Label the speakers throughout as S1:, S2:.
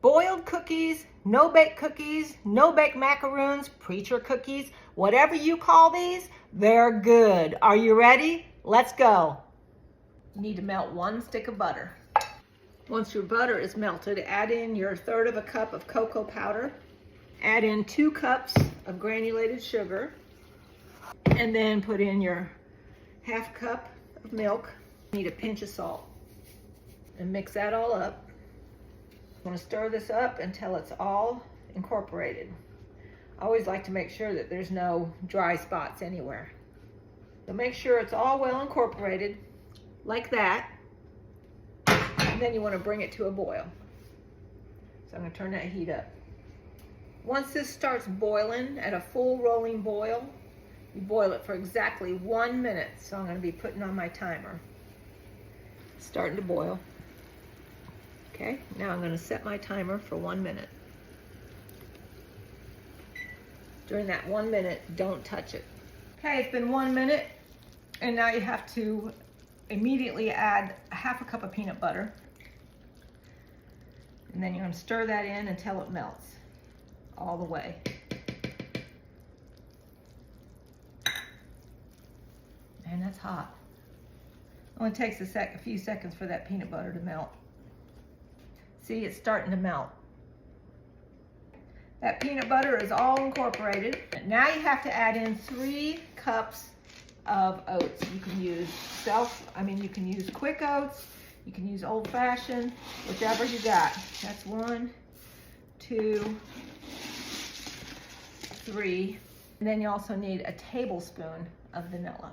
S1: boiled cookies, no-bake cookies, no-bake macaroons, preacher cookies, whatever you call these, they're good. Are you ready? Let's go. You need to melt 1 stick of butter. Once your butter is melted, add in your 1/3 cup of cocoa powder. Add in 2 cups of granulated sugar. And then put in your 1/2 cup of milk. You need a pinch of salt. And mix that all up. I'm going to stir this up until it's all incorporated. I always like to make sure that there's no dry spots anywhere. So make sure it's all well incorporated, like that. And then you want to bring it to a boil. So I'm going to turn that heat up. Once this starts boiling at a full rolling boil, you boil it for exactly 1 minute. So I'm going to be putting on my timer. It's starting to boil. Okay, now I'm going to set my timer for 1 minute. During that 1 minute, don't touch it. Okay, it's been 1 minute, and now you have to immediately add 1/2 cup of peanut butter. And then you're going to stir that in until it melts all the way. And that's hot. It only takes a few seconds for that peanut butter to melt. See, it's starting to melt. That peanut butter is all incorporated. Now you have to add in 3 cups of oats. You can use you can use quick oats, you can use old-fashioned, whichever you got. That's 1, 2, 3. And then you also need a tablespoon of vanilla.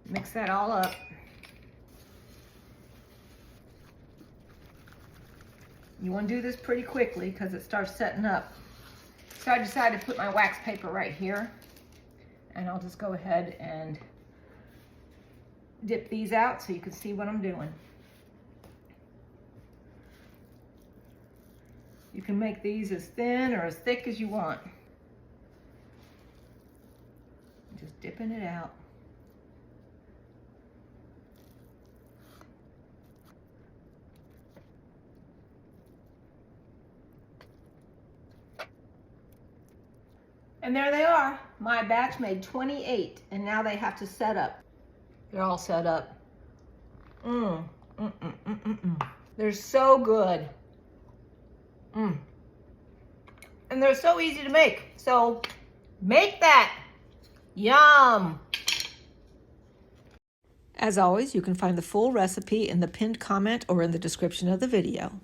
S1: Mix that all up. You want to do this pretty quickly because it starts setting up. So I decided to put my wax paper right here, and I'll just go ahead and dip these out so you can see what I'm doing. You can make these as thin or as thick as you want. Just dipping it out. And there they are. My batch made 28, and now they have to set up. They're all set up. They're so good. And they're so easy to make. So make that. Yum. As always, you can find the full recipe in the pinned comment or in the description of the video.